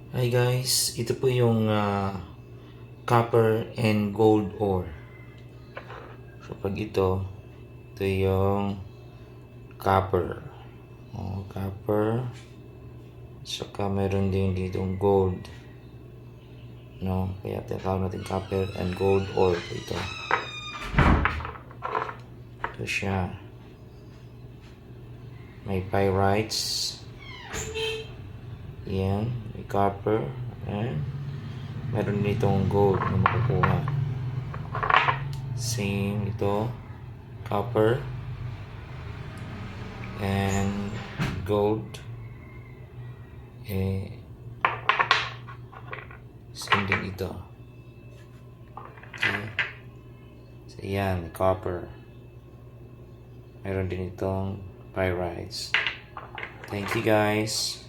Hi guys, ito po yung copper and gold ore. So pag ito yung copper. Copper. Saka meron din ditong gold. No, kaya tinatawag natin copper and gold ore po ito. Ito siya. May pyrites. Yan, may copper. And meron ditong gold na makukuha. Same ito. Copper and gold. Same din ito. Okay. So yan, copper. Meron din itong pyrites. Thank you guys.